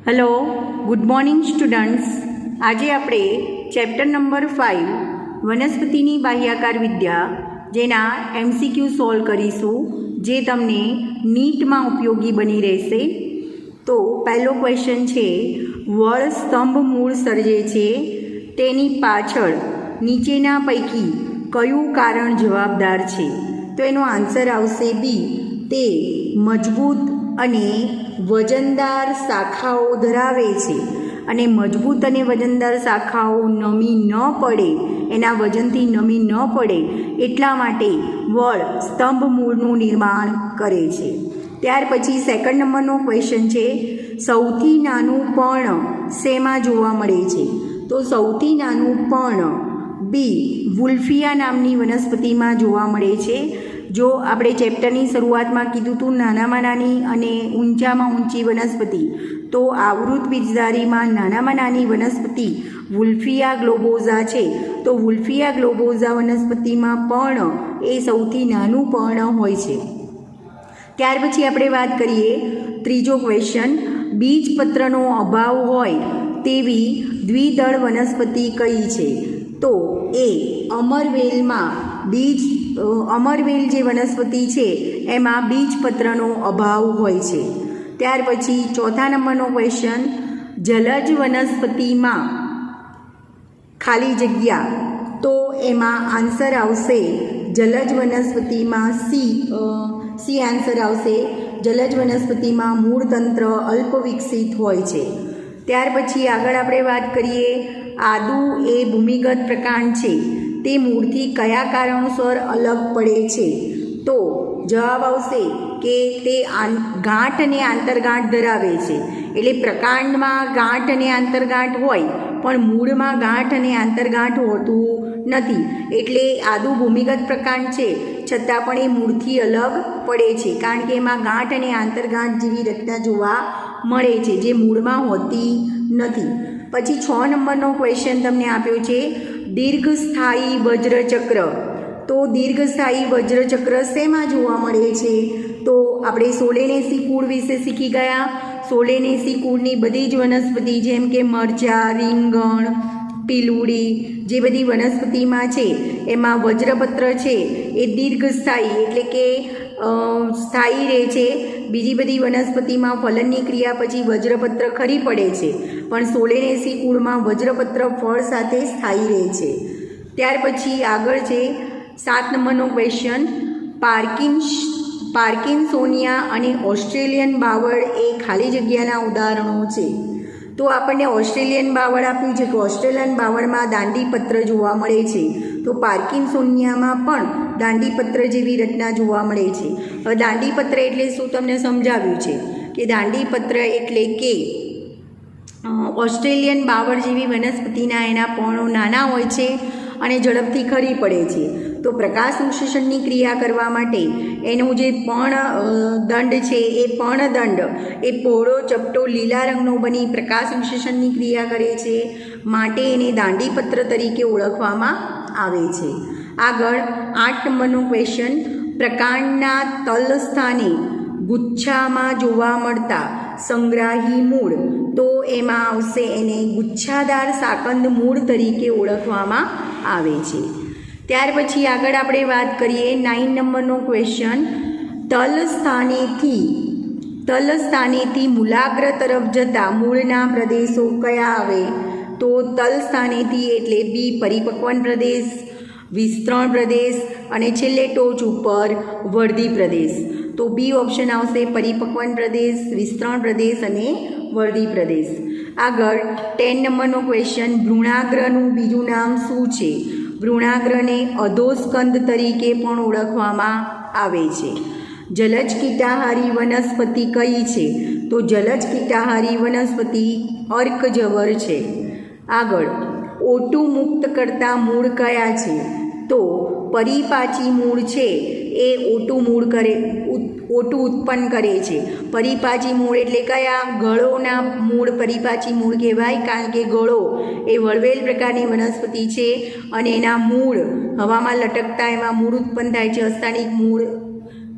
Hello, good morning students. આજે આપણે chapter number 5 વનસ્પતિની બાહ્યાકાર વિદ્યા જેના MCQ સોલ્વ કરીશું, જે તમને નીટમાં ઉપયોગી બની રહેશે. તો પહેલો ક્વેશ્ચન છે, વડ સ્તંભ મૂળ સર્જે છે, તેની પાછળ નીચેના પૈકી કયું કારણ જવાબદાર છે? તો એનો આન્સર આવશે બી, તે મજબૂત અને વજનદાર શાખાઓ ધરાવે છે. અને મજબૂત અને વજનદાર શાખાઓ નમી ન પડે, એના વજનથી નમી ન પડે એટલા માટે વડ સ્તંભ મૂળનું નિર્માણ કરે છે. ત્યાર પછી સેકન્ડ નંબરનો ક્વેશ્ચન છે, સૌથી નાનું પર્ણ શેમાં જોવા મળે છે? તો સૌથી નાનું પર્ણ બી, વુલ્ફિયા નામની વનસ્પતિમાં જોવા મળે છે. જો આપણે ચેપ્ટરની શરૂઆતમાં કીધું હતું નાનામાં નાની અને ઊંચામાં ઊંચી વનસ્પતિ, તો આવૃત બીજધારીમાં નાનામાં નાની વનસ્પતિ વુલ્ફિયા ગ્લોબોઝા છે. તો વુલ્ફિયા ગ્લોબોઝા વનસ્પતિમાં પર્ણ એ સૌથી નાનું પર્ણ હોય છે. ત્યાર પછી આપણે વાત કરીએ ત્રીજો ક્વેશ્ચન, બીજપત્રનો અભાવ હોય તેવી દ્વિદળ વનસ્પતિ કઈ છે? તો એ અમરવેલમાં અમરવેલ જે વનસ્પતિ છે એમાં બીજપત્રનો અભાવ હોય છે. ત્યાર પછી ચોથા નંબરનો ક્વેશ્ચન, જલજ વનસ્પતિમાં ખાલી જગ્યા, તો એમાં આન્સર આવશે જલજ વનસ્પતિમાં સી આન્સર આવશે. જલજ વનસ્પતિમાં મૂળતંત્ર અલ્પ વિકસિત હોય છે. ત્યાર પછી આગળ આપણે વાત કરીએ, આદુ એ ભૂમિગત પ્રકાંડ છે, તે મૂળથી કયા કારણોસર અલગ પડે છે? તો જવાબ આવશે કે તે ગાંઠ અને આંતરગાંઠ ધરાવે છે. એટલે પ્રકાંડમાં ગાંઠ અને આંતરગાંઠ હોય, પણ મૂળમાં ગાંઠ અને આંતરગાંઠ હોતું નથી. એટલે આદુ ભૂમિગત પ્રકાંડ છે, છતાં પણ એ મૂળથી અલગ પડે છે, કારણ કે એમાં ગાંઠ અને આંતરગાંઠ જેવી રચના જોવા મળે છે, જે મૂળમાં હોતી નથી. પછી 6 નંબરનો ક્વેશ્ચન તમને આપ્યો છે, દીર્ઘસ્થાયી વજ્રચક્ર. તો દીર્ઘસ્થાયી વજ્રચક્ર શેમાં જોવા મળે છે? તો આપણે સોલેનેસી કુળ વિશે શીખી ગયા. સોલેનેસી કુળની બધી જ વનસ્પતિ, જેમ કે મરચાં, રીંગણ, પીલુડી, જે બધી વનસ્પતિમાં છે એમાં વજ્રપત્ર છે એ દીર્ઘસ્થાયી એટલે કે સ્થાયી રહે છે. બીજી બધી વનસ્પતિમાં ફલનની ક્રિયા પછી વજ્રપત્ર ખરી પડે છે, પણ સોલેનેસી કુળમાં વજ્રપત્ર ફળ સાથે સ્થાયી રહે છે. ત્યાર પછી આગળ છે 7 નંબરનો ક્વેશ્ચન, પાર્કિન્સોનિયા અને ઓસ્ટ્રેલિયન બાવળ એ ખાલી જગ્યાના ઉદાહરણો છે. તો આપણને ઓસ્ટ્રેલિયન બાવળ આપ્યું છે કે ઓસ્ટ્રેલિયન બાવળમાં દાંડીપત્ર જોવા મળે છે. તો પાર્કિન્સોનિયામાં પણ દાંડીપત્ર જેવી રચના જોવા મળે છે. હવે દાંડીપત્ર એટલે શું તમને સમજાવ્યું છે કે દાંડીપત્ર એટલે કે ઓસ્ટ્રેલિયન બાવળ જેવી વનસ્પતિના એના પર્ણો નાના હોય છે અને ઝડપથી ખરી પડે છે. તો પ્રકાશ સંશ્લેષણની ક્રિયા કરવા માટે એનું જે પર્ણદંડ છે એ પર્ણદંડ એ પહોળો ચપટો લીલા રંગનો બની પ્રકાશ સંશ્લેષણની ક્રિયા કરે છે, માટે એને દાંડીપત્ર તરીકે ઓળખવામાં આવે છે. આગળ 8 નંબરનો ક્વેશ્ચન, પ્રકાંડના તલ સ્થાને ગુચ્છામાં જોવા મળતા સંગ્રાહી મૂળ, તો એમાં આવશે એને ગુચ્છાદાર સાકંદ મૂળ તરીકે ઓળખવામાં આવે છે. ત્યાર પછી આગળ આપણે વાત કરીએ 9 નંબરનો ક્વેશ્ચન, તલ સ્થાનેથી મૂલાગ્ર તરફ જતા મૂળના પ્રદેશો કયા આવે? તો તલ સ્થાનેથી એટલે બી, પરિપક્વન પ્રદેશ, વિસ્તરણ પ્રદેશ અને છેલ્લે ટોચ ઉપર વર્ધી પ્રદેશ. તો બી ઓપ્શન આવશે, પરિપક્વન પ્રદેશ, વિસ્તરણ પ્રદેશ અને વર્ધી પ્રદેશ. આગળ 10 નંબરનો ક્વેશ્ચન, ભ્રૂણાગ્રનું બીજું નામ શું છે? ભ્રૂણાગ્રને અધોસ્કંદ તરીકે પણ ઓળખવામાં આવે છે. જલજ કીટાહારી વનસ્પતિ કઈ છે? તો જલજ કીટાહારી વનસ્પતિ અર્કજવર છે. આગળ O2 મુક્ત કરતા મૂળ કયા છે? તો પરિપાચી મૂળ છે એ O2 ઉત્પન્ન કરે છે. પરિપાચી મૂળ એટલે કયા? ગળોના મૂળ પરિપાચી મૂળ કહેવાય, કારણ કે ગળો એ વળવેલ પ્રકારની વનસ્પતિ છે અને એના મૂળ હવામાં લટકતા એમાં મૂળ ઉત્પન્ન થાય છે, અસ્થાનિક મૂળ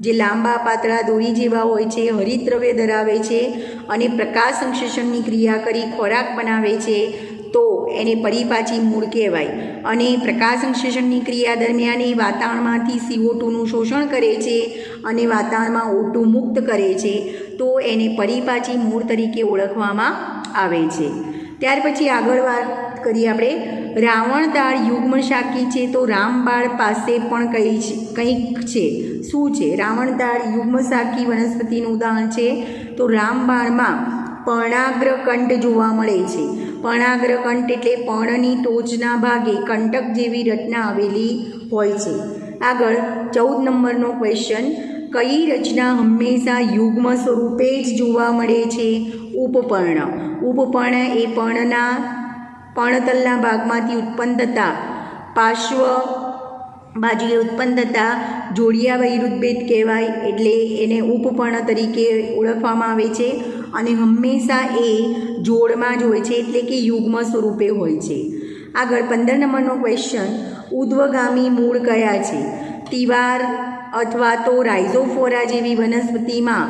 જે લાંબા પાતળા દોરી જેવા હોય છે, હરિતદ્રવ્ય ધરાવે છે અને પ્રકાશ સંશ્લેષણની ક્રિયા કરી ખોરાક બનાવે છે, તો એને પરિપાચી મૂળ કહેવાય. અને પ્રકાશ સંશ્લેષણની ક્રિયા દરમિયાન એ વાતાવરણમાંથી CO2નું શોષણ કરે છે અને વાતાવરણમાં O2 મુક્ત કરે છે, તો એને પરિપાચી મૂળ તરીકે ઓળખવામાં આવે છે. ત્યાર પછી આગળ વાત કરીએ આપણે. રાવણદાળ યુગ્મ શાકી છે, તો રામબાળ પાસે પણ કંઈક છે. શું છે? રાવણદાળ યુગ્મ શાકી વનસ્પતિનું ઉદાહરણ છે. તો રામબાળમાં પર્ણાગ્રકંડ જોવા મળે છે. પર્ણાગ્રકંડ એટલે પર્ણની ટોચના ભાગે કંટક જેવી રચના આવેલી હોય છે. આગળ 14 નંબરનો ક્વેશ્ચન. કઈ રચના હંમેશા યુગ્મ સ્વરૂપે જ જોવા મળે છે? ઉપપર્ણ. ઉપપર્ણ એ પર્ણતલના ભાગમાંથી ઉત્પન્ન થતા પાર્શ્વ બાજુએ ઉત્પન્ન થતા જોડિયા વૈરુદ્ધભેદ કહેવાય, એટલે એને ઉપપર્ણ તરીકે ઓળખવામાં આવે છે. અને હંમેશા એ જોડમાં જ હોય છે, એટલે કે યુગ્મ સ્વરૂપે હોય છે. આગળ 15 નંબરનો ક્વેશ્ચન. ઉર્ધ્વગામી મૂળ કયા છે? તિવાર અથવા તો રાઇઝોફોરા જેવી વનસ્પતિમાં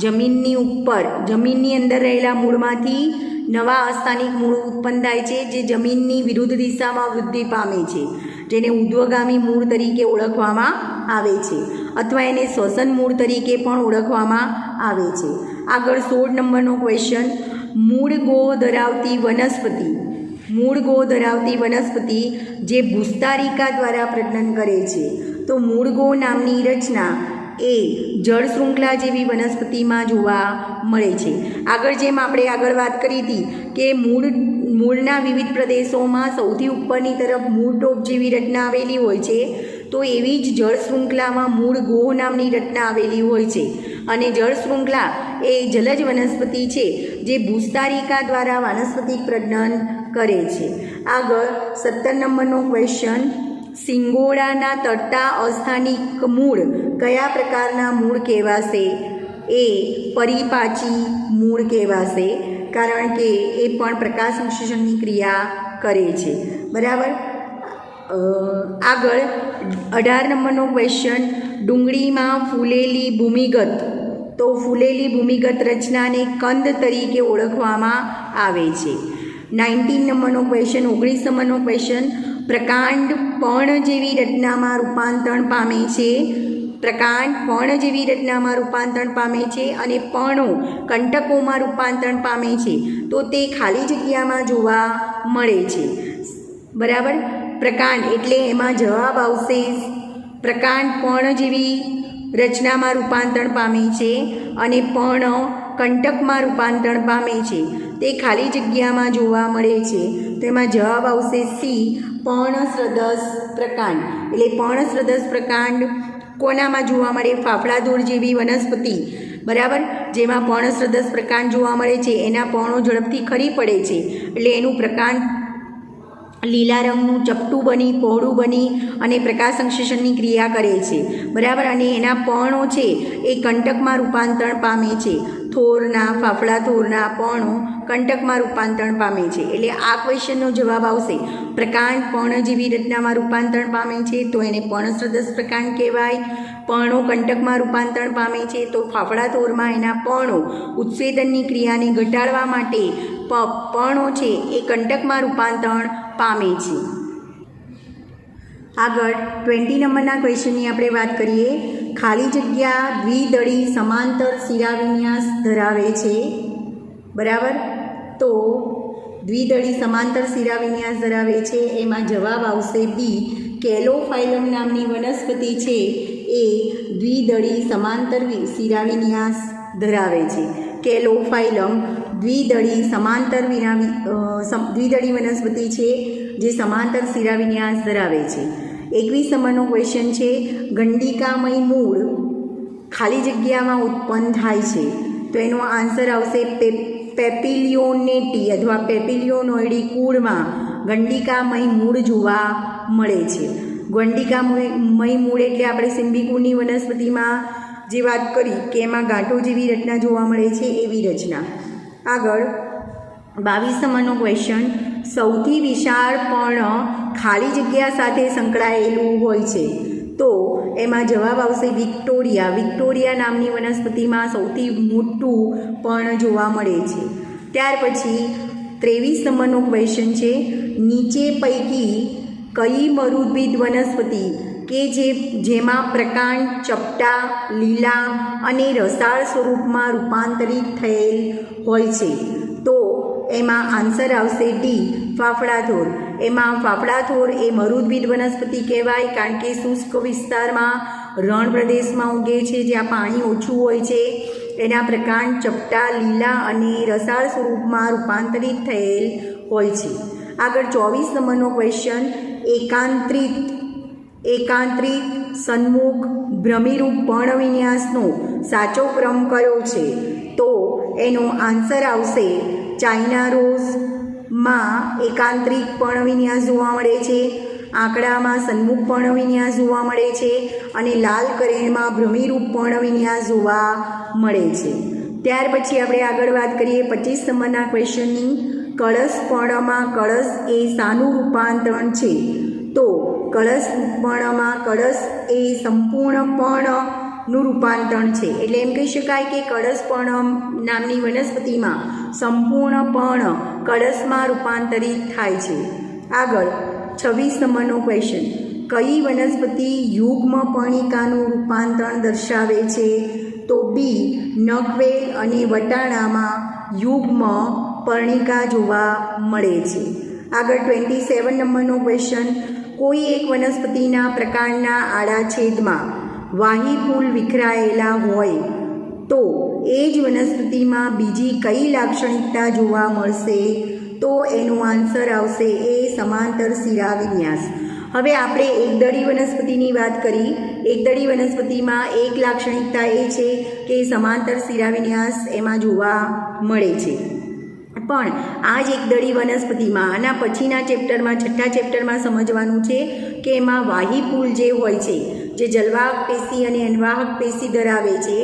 જમીનની અંદર રહેલા મૂળમાંથી નવા અસ્થાનિક મૂળ ઉત્પન્ન થાય છે, જે જમીનની વિરુદ્ધ દિશામાં વૃદ્ધિ પામે છે, જેને ઉર્ધ્વગામી મૂળ તરીકે ઓળખવામાં આવે છે, અથવા એને શ્વસન મૂળ તરીકે પણ ઓળખવામાં આવે છે. આગળ 16 નંબરનો ક્વેશ્ચન. મૂળ ગોળ ધરાવતી વનસ્પતિ જે ભૂસ્તારિકા દ્વારા પ્રજનન કરે છે, તો મૂળ ગોળ નામની રચના એ જળ શૃંખલા જેવી વનસ્પતિમાં જોવા મળે છે. જેમ આપણે વાત કરી હતી કે મૂળના વિવિધ પ્રદેશોમાં સૌથી ઉપરની તરફ મૂળ ટોપ જેવી રચના આવેલી હોય છે, તો એવી જ જળ શૃંખલામાં મૂળ ગોહ નામની રચના આવેલી હોય છે. અને જળ શૃંખલા એ જલજ વનસ્પતિ છે, જે ભૂસ્તારિકા દ્વારા વાનસ્પતિક પ્રજનન કરે છે. આગળ 17 નંબરનો ક્વેશ્ચન. સિંગોડાના તરતા અસ્થાનિક મૂળ કયા પ્રકારના મૂળ કહેવાશે? એ પરિપાચી મૂળ કહેવાશે, કારણ કે એ પણ પ્રકાશ સંશ્લેષણની ક્રિયા કરે છે. બરાબર. આગળ 18 નંબરનો ક્વેશ્ચન. ડુંગળીમાં ફૂલેલી ભૂમિગત રચનાને કંદ તરીકે ઓળખવામાં આવે છે. 19 નંબરનો ક્વેશ્ચન. 19 નંબરનો ક્વેશ્ચન. પ્રકાંડ પર્ણ જેવી રચનામાં રૂપાંતરણ પામે છે અને પર્ણો કંટકોમાં રૂપાંતરણ પામે છે, તો તે ખાલી જગ્યામાં જોવા મળે છે. બરાબર. પ્રકાંડ એટલે એમાં જવાબ આવશે પ્રકાંડ પર્ણ જેવી રચનામાં રૂપાંતરણ પામે છે અને પર્ણ કંટકમાં રૂપાંતરણ પામે છે, તે ખાલી જગ્યામાં જોવા મળે છે. તેમાં જવાબ આવશે સી, પર્ણસ્રદસ પ્રકાંડ. એટલે પર્ણસ્રદસ પ્રકાંડ કોનામાં જોવા મળે? ફાફડાદોડ જેવી વનસ્પતિ, બરાબર, જેમાં પર્ણસ્રદસ પ્રકાંડ જોવા મળે છે. એના પર્ણો ઝડપથી ખરી પડે છે, એટલે એનું પ્રકાંડ લીલા રંગનું ચપટું બની પહોળું બની અને પ્રકાશ સંશ્લેષણની ક્રિયા કરે છે. બરાબર. અને એના પર્ણો છે એ કંટકમાં રૂપાંતરણ પામે છે. ફાફડા થોરના પર્ણો કંટકમાં રૂપાંતરણ પામે છે. એટલે આ ક્વેશ્ચનનો જવાબ આવશે પ્રકાંડ પર્ણ જેવી રચનામાં રૂપાંતરણ પામે છે, તો એને પર્ણસ્રદસ પ્રકાંડ કહેવાય. પર્ણો કંટકમાં રૂપાંતરણ પામે છે, તો ફાફડા થોરમાં એના પર્ણો ઉત્સેદનની ક્રિયાને ઘટાડવા માટે પર્ણો છે એ કંટકમાં રૂપાંતરણ પામે છે. આગળ 20 નંબરના ક્વેશ્ચનની આપણે વાત કરીએ. ખાલી જગ્યા દ્વિદળી સમાંતર શિરાવિન્યાસ ધરાવે છે. બરાબર. તો દ્વિદળી સમાંતર શિરાવિન્યાસ ધરાવે છે, એમાં જવાબ આવશે બી, કેલોફાઇલમ નામની વનસ્પતિ છે એ દ્વિદળી સમાંતર શિરાવિન્યાસ ધરાવે છે. કેલોફાઇલમ દ્વિદળી વનસ્પતિ છે જે સમાંતર શિરાવિન્યાસ ધરાવે છે. 21 નંબરનો ક્વેશ્ચન છે. ગંડિકામય મૂળ ખાલી જગ્યામાં ઉત્પન્ન થાય છે, તો એનો આન્સર આવશે પેપિલિયોનેટી અથવા પેપિલિયોનોઇડી કુળમાં ગંડિકામય મૂળ જોવા મળે છે. ગંડિકામય મૂળ એટલે આપણે સિંબિકુળની વનસ્પતિમાં જે વાત કરી કે એમાં ગાંઠો જેવી રચના જોવા મળે છે, એવી રચના. આગળ 22 નંબરનો ક્વેશ્ચન. સૌથી વિશાળ પર્ણ ખાલી જગ્યા સાથે સંકળાયેલું હોય છે, તો એમાં જવાબ આવશે વિક્ટોરિયા. વિક્ટોરિયા નામની વનસ્પતિમાં સૌથી મોટું પર્ણ જોવા મળે છે. ત્યાર પછી 23 નંબરનો ક્વેશ્ચન છે, નીચે પૈકી કઈ મરુદ્ભિદ વનસ્પતિ કે જેમાં પ્રકાંડ ચપટા, લીલા અને રસાળ સ્વરૂપમાં રૂપાંતરિત થયેલ હોય છે? તો એમાં આન્સર આવશે ડી, ફાફડાથોર. એમાં ફાફડાથોર એ મરુદ્ભિદ વનસ્પતિ કહેવાય, કારણ કે શુષ્ક વિસ્તારમાં રણ પ્રદેશમાં ઉગે છે, જ્યાં પાણી ઓછું હોય છે. એના પ્રકાંડ ચપટા, લીલા અને રસાળ સ્વરૂપમાં રૂપાંતરિત થયેલ હોય છે. આગળ 24 નંબરનો ક્વેશ્ચન, એકાંતરિત સન્મુખ ભ્રમિરૂપ પર્ણવિન્યાસનો સાચો ક્રમ કયો છે? તો એનો આન્સર આવશે ચાઇના રોઝમાં એકાંતરિક પર્ણવિન્યાસ જોવા મળે છે, આંકડામાં સન્મુખ પર્ણવિન્યાસ જોવા મળે છે અને લાલ કરેણમાં ભ્રમિરૂપ પર્ણવિન્યાસ જોવા મળે છે. ત્યાર પછી આપણે આગળ વાત કરીએ 25 નંબરના ક્વેશ્ચનની. કળશ પર્ણમાં કળશ એ શાનું રૂપાંતરણ છે? તો કળશ પર્ણમાં કળશ એ સંપૂર્ણ પર્ણનું રૂપાંતરણ છે. એટલે એમ કહી શકાય કે કળશ પર્ણ નામની વનસ્પતિમાં સંપૂર્ણ પર્ણ કળશમાં રૂપાંતરિત થાય છે. આગળ 26 નંબરનો ક્વેશ્ચન, કઈ વનસ્પતિ યુગ્મ પર્ણિકાનું રૂપાંતરણ દર્શાવે છે? તો બી, નખવેલ અને વટાણામાં યુગ્મ પર્ણિકા જોવા મળે છે. આગળ 27 નંબરનો ક્વેશ્ચન, કોઈ એક વનસ્પતિના પ્રકાંડના આડાછેદમાં વાહી ફૂલ વિખરાયેલા હોય તો એ જ વનસ્પતિમાં બીજી કઈ લાક્ષણિકતા જોવા મળશે? તો એનો આન્સર આવશે એ સમાંતર શિરાવિન્યાસ. હવે આપણે એકદળી વનસ્પતિની વાત કરી. એકદળી વનસ્પતિમાં એક લાક્ષણિકતા એ છે કે સમાંતર શિરાવિન્યાસ એમાં જોવા મળે છે. પણ આ જ એકદળી વનસ્પતિમાં આના પછીના ચેપ્ટરમાં, છઠ્ઠા ચેપ્ટરમાં સમજવાનું છે કે એમાં વાહી ફૂલ જે હોય છે, જે જલવાહક પેશી અને અન્વાહક પેશી ધરાવે છે,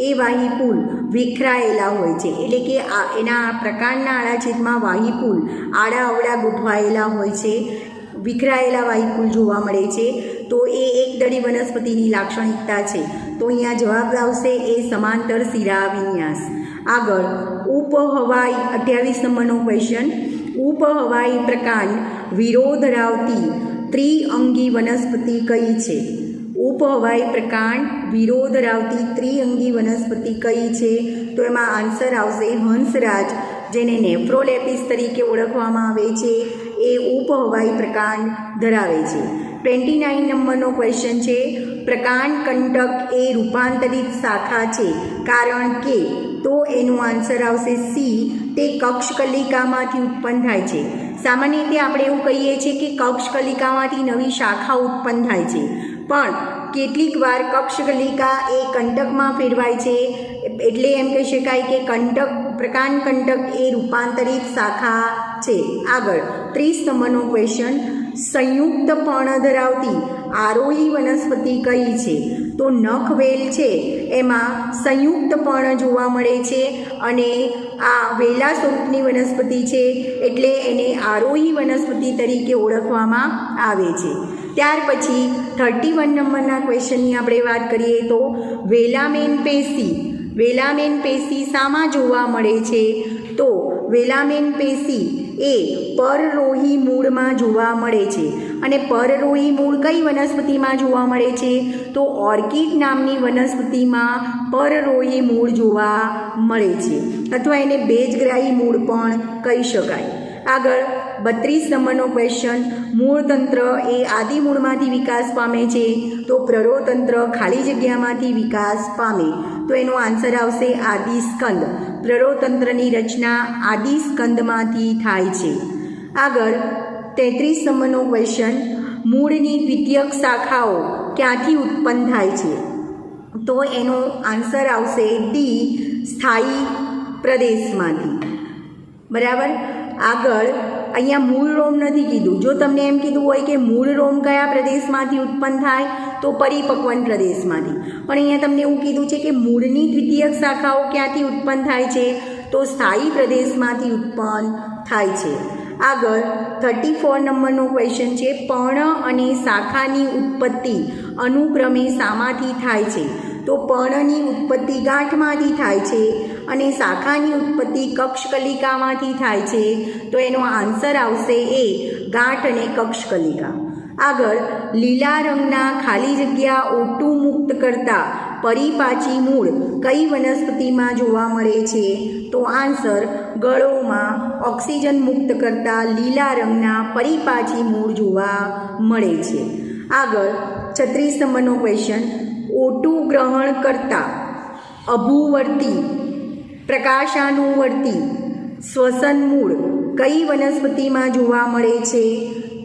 એ વાહી ફૂલ વિખરાયેલા હોય છે. એટલે કે એના પ્રકાંડના આડાછેદમાં વાહી ફૂલ આડા અવડા ગોઠવાયેલા હોય છે, વિખરાયેલા વાહી ફૂલ જોવા મળે છે. તો એ એકદળી વનસ્પતિની લાક્ષણિકતા છે. તો અહીંયા જવાબ આવશે એ સમાંતર શિરાવિન્યાસ. આગળ ઉપહવાઈ 28 નંબરનો ક્વેશ્ચન, ઉપહવાઈ પ્રકાંડ વિરો ધરાવતી ત્રિઅંગી વનસ્પતિ કઈ છે? ઉપહવાઈ પ્રકાંડ વિરો ધરાવતી ત્રિઅંગી વનસ્પતિ કઈ છે? તો એમાં આન્સર આવશે હંસરાજ, જેને નેફ્રોલેપિસ તરીકે ઓળખવામાં આવે છે. એ ઉપહવાઈ પ્રકાંડ ધરાવે છે. 29 નંબરનો ક્વેશ્ચન છે, પ્રકાંડ કંટક એ રૂપાંતરિત શાખા છે, કારણ કે? તો એનું આન્સર આવશે સી, તે કક્ષકલિકામાંથી ઉત્પન્ન થાય છે. સામાન્ય રીતે આપણે એવું કહીએ છીએ કે કક્ષકલિકામાંથી નવી શાખા ઉત્પન્ન થાય છે, પણ કેટલીક વાર કક્ષકલિકા એ કંટકમાં ફેરવાય છે. એટલે એમ કહી શકાય કે પ્રકાંડ કંટક એ રૂપાંતરિત શાખા છે. આગળ 30 નંબરનો ક્વેશ્ચન, સંયુક્ત પર્ણ ધરાવતી આરોહી વનસ્પતિ કઈ છે? તો નખવેલ છે, એમાં સંયુક્ત પર્ણ જોવા મળે છે અને આ વેલા સ્વરૂપની વનસ્પતિ છે, એટલે એને આરોહી વનસ્પતિ તરીકે ઓળખવામાં આવે છે. ત્યાર પછી 31 નંબરના ક્વેશ્ચનની આપણે વાત કરીએ તો વેલામેન પેશી શામાં જોવા મળે છે? તો વેલામેન પેશી એ પરરોહી મૂળમાં જોવા મળે છે. અને પરરોહી મૂળ કઈ વનસ્પતિમાં જોવા મળે છે? તો ઓર્કિડ નામની વનસ્પતિમાં પરરોહી મૂળ જોવા મળે છે, અથવા એને બેજગ્રાહી મૂળ પણ કહી શકાય. આગળ 32 નંબરનો ક્વેશ્ચન, મૂળતંત્ર એ આદિમૂળમાંથી વિકાસ પામે છે, તો પ્રરોતંત્ર ખાલી જગ્યામાંથી વિકાસ પામે. તો એનો આન્સર આવશે આદિસ્કંદ. પ્રરોતંત્રની રચના આદિસ્કંદમાંથી થાય છે. આગળ 33 નંબરનો ક્વેશ્ચન, મૂળની દ્વિતીયક શાખાઓ ક્યાંથી ઉત્પન્ન થાય છે? તો એનો આન્સર આવશે ડી, સ્થાયી પ્રદેશમાંથી. બરાબર. આગળ અહીંયા મૂળ રોમ નથી કીધું. જો તમને એમ કીધું હોય કે મૂળ રોમ કયા પ્રદેશમાંથી ઉત્પન્ન થાય, તો પરિપક્વન પ્રદેશમાંથી. પણ અહીંયા તમને એવું કીધું છે કે મૂળની દ્વિતીયક શાખાઓ ક્યાંથી ઉત્પન્ન થાય છે? તો સ્થાયી પ્રદેશમાંથી ઉત્પન્ન થાય છે. આગળ 34 નંબરનો ક્વેશ્ચન છે, પર્ણ અને શાખાની ઉત્પત્તિ અનુક્રમે શામાંથી થાય છે? તો પર્ણની ઉત્પત્તિ ગાંઠમાંથી થાય છે અને શાખાની ઉત્પત્તિ કક્ષકલિકામાંથી થાય છે. તો એનો આન્સર આવશે એ ગાંઠ અને કક્ષકલિકા. આગળ લીલા રંગના ખાલી જગ્યા O2 મુક્ત કરતા પરિપાચી મૂળ કઈ વનસ્પતિમાં જોવા મળે છે? તો આન્સર ગળોમાં ઓક્સિજન મુક્ત કરતા લીલા રંગના પરિપાચી મૂળ જોવા મળે છે. આગળ 36 નંબરનો ક્વેશ્ચન, O2 ગ્રહણ કરતા અભુવર્તી પ્રકાશાનુવર્તી શ્વસન મૂળ કઈ વનસ્પતિમાં જોવા મળે છે?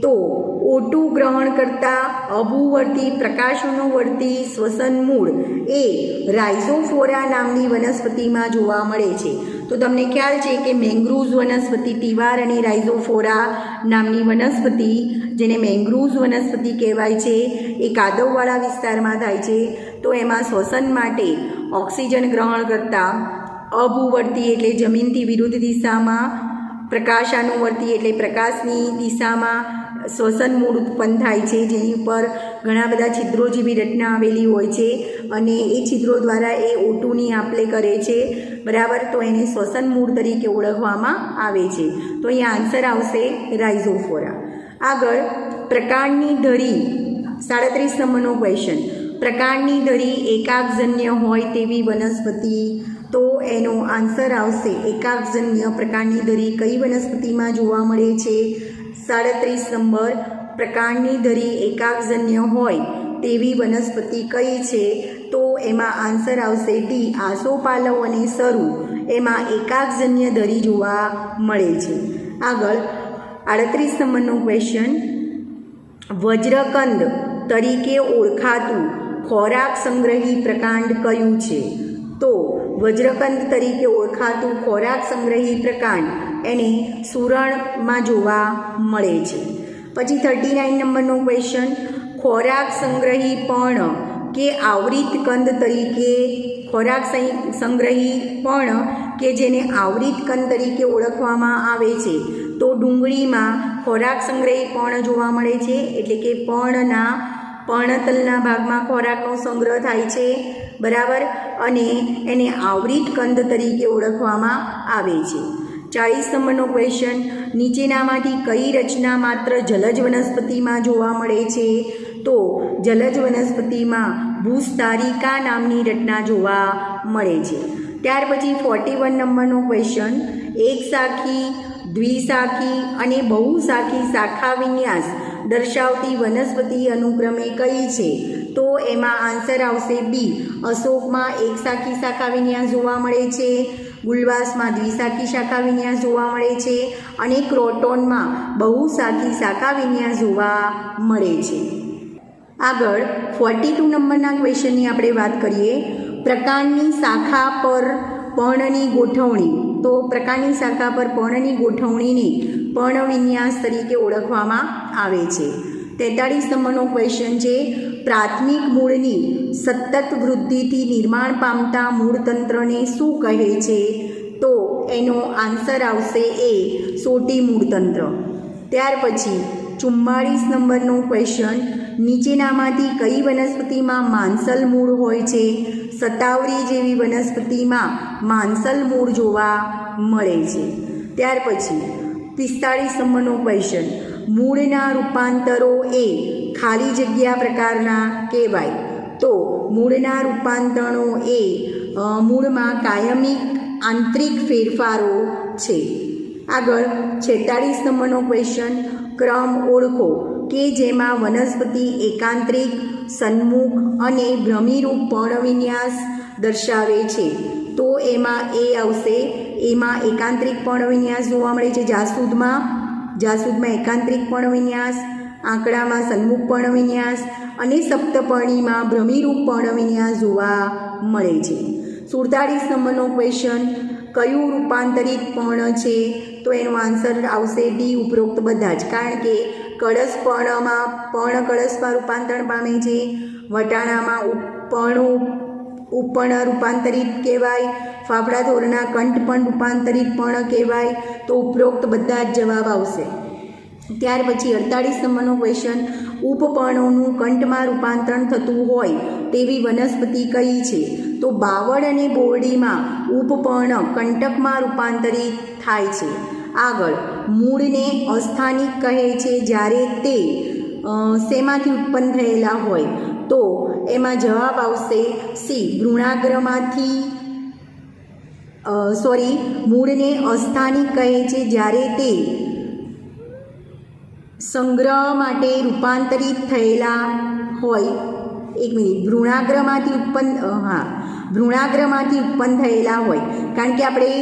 તો O2 ગ્રહણ કરતા અભુવર્તી પ્રકાશાનુવર્તી શ્વસન મૂળ એ રાઇઝોફોરા નામની વનસ્પતિમાં જોવા મળે છે. તો તમને ખ્યાલ છે કે મેંગ્રુવ્સ વનસ્પતિ, ટીવાર અને રાઇઝોફોરા નામની વનસ્પતિ, જેને મેંગ્રુવ્સ વનસ્પતિ કહેવાય છે, એ કાદવવાળા વિસ્તારમાં થાય છે. તો એમાં શ્વસન માટે ઓક્સિજન ગ્રહણ કરતા અભુવર્તી એટલે જમીનથી વિરુદ્ધ દિશામાં, પ્રકાશાનુવર્તી એટલે પ્રકાશની દિશામાં શ્વસન મૂળ ઉત્પન્ન થાય છે, જેની ઉપર ઘણા બધા છિદ્રો જેવી રચના આવેલી હોય છે અને એ છિદ્રો દ્વારા એ O2ની આપ-લે કરે છે, બરાબર. તો એને શ્વસન મૂળ તરીકે ઓળખવામાં આવે છે. તો અહીંયા આન્સર આવશે રાઇઝોફોરા. આગળ પ્રકાંડની ધરી 37 નંબરનો ક્વેશ્ચન, પ્રકાંડની ધરી એકાગજન્ય હોય તેવી વનસ્પતિ? તો એનો આન્સર આવશે એકાગજન્ય પ્રકાંડની ધરી કઈ વનસ્પતિમાં જોવા મળે છે? 37 નંબર, પ્રકાંડની ધરી એકાગજન્ય હોય તેવી વનસ્પતિ કઈ છે? તો એમાં આન્સર આવશે ડી, આસોપાલવ અને સરુ એમાં એકાગજન્ય ધરી જોવા મળે છે. આગળ 38 નંબરનો ક્વેશ્ચન, વજ્રકંદ તરીકે ઓળખાતું ખોરાક સંગ્રહી પ્રકાંડ કયું છે? તો વજ્રકંદ તરીકે ઓળખાતું ખોરાક સંગ્રહી પ્રકાંડ એને સુરણમાં જોવા મળે છે. પછી 39 નંબરનો ક્વેશ્ચન, ખોરાક સંગ્રહી પર્ણ કે આવરિત કંદ તરીકે, ખોરાક સંગ્રહી પર્ણ કે જેને આવરિત કંદ તરીકે ઓળખવામાં આવે છે? તો ડુંગળીમાં ખોરાક સંગ્રહી પર્ણ જોવા મળે છે, એટલે કે પર્ણતલના ભાગમાં ખોરાકનો સંગ્રહ થાય છે, બરાબર, અને એને આવરિત કંદ તરીકે ઓળખવામાં આવે છે. 40 નંબરનો ક્વેશ્ચન, નીચેનામાંથી કઈ રચના માત્ર જલજ વનસ્પતિમાં જોવા મળે છે? તો જલજ વનસ્પતિમાં ભૂસ્તારિકા નામની રચના જોવા મળે છે. ત્યાર પછી 41 નંબરનો ક્વેશ્ચન, એકશાખી, દ્વિશાખી અને બહુશાખી શાખા વિન્યાસ દર્શાવતી વનસ્પતિ અનુક્રમે કઈ છે? તો એમાં આન્સર આવશે બી, અશોકમાં એકશાખી શાખા વિન્યાસ જોવા મળે છે, ગુલવાસમાં દ્વિશાખી શાખા વિન્યાસ જોવા મળે છે અને ક્રોટોનમાં બહુશાખી શાખા વિન્યાસ જોવા મળે છે. આગળ 42 નંબરના ક્વેશ્ચનની આપણે વાત કરીએ, પ્રકાંડની શાખા પર પર્ણની ગોઠવણી. તો પ્રકાંડની શાખા પર પર્ણની ગોઠવણીને પર્ણવિન્યાસ તરીકે ઓળખવામાં આવે છે. 43 નંબરનો ક્વેશ્ચન છે, પ્રાથમિક મૂળની સતત વૃદ્ધિથી નિર્માણ પામતા મૂળતંત્રને શું કહે છે? તો એનો આન્સર આવશે એ, સોટી મૂળતંત્ર. ત્યાર પછી 44 નંબરનો ક્વેશ્ચન, નીચેનામાંથી કઈ વનસ્પતિમાં માંસલ મૂળ હોય છે? સતાવરી જેવી વનસ્પતિમાં માંસલ મૂળ જોવા મળે છે. ત્યાર પછી 45 નંબરનો ક્વેશ્ચન, મૂળના રૂપાંતરો એ ખાલી જગ્યા પ્રકારના કહેવાય? તો મૂળના રૂપાંતરો એ મૂળમાં કાયમિક આંતરિક ફેરફારો છે. આગળ 46 નંબરનો ક્વેશ્ચન, ક્રમ ઓળખો કે જેમાં વનસ્પતિ એકાંતરિક, સન્મુખ અને ભ્રમિરૂપ પર્ણવિન્યાસ દર્શાવે છે? તો એમાં એ આવશે, એમાં એકાંતરિક પર્ણવિન્યાસ જોવા મળે છે જાસૂદમાં એકાંતરિક પર્ણવિન્યાસ, આંકડામાં સન્મુખ પર્ણવિન્યાસ અને સપ્તપર્ણીમાં ભ્રમિરૂપ પર્ણવિન્યાસ જોવા મળે છે. 47 નંબરનો ક્વેશ્ચન, કયું રૂપાંતરિત પર્ણ છે? તો એનો આન્સર આવશે ડી, ઉપરોક્ત બધા જ, કારણ કે કળશપર્ણમાં પર્ણ કળશમાં રૂપાંતર પામે છે, વટાણામાં ઉપપર્ણ રૂપાંતરિત કહેવાય, ફાફડા થોરના કંઠ પણ રૂપાંતરિત પર્ણ કહેવાય. તો તો ઉપરોક્ત બધા જ જવાબ આવશે. ત્યાર પછી 48 નંબરનો ક્વેશ્ચન, ઉપપર્ણોનું કંઠમાં રૂપાંતરણ થતું હોય તેવી વનસ્પતિ કઈ છે? તો બાવળ અને બોરડીમાં ઉપપર્ણ કંટકમાં રૂપાંતરિત થાય છે. આગળ, મૂળને અસ્થાનિક કહે છે જ્યારે તે શેમાંથી ઉત્પન્ન થયેલા હોય? તો એમાં જવાબ આવશે સી, ભ્રૂણાગ્રમાંથી. મૂળને અસ્થાનિક કહે છે જ્યારે તે સંગ્રહ માટે રૂપાંતરિત થયેલા હોય. એક મિનિટ, ભ્રૂણાગ્રમાંથી ઉત્પન્ન થયેલા હોય. કારણ કે આપણે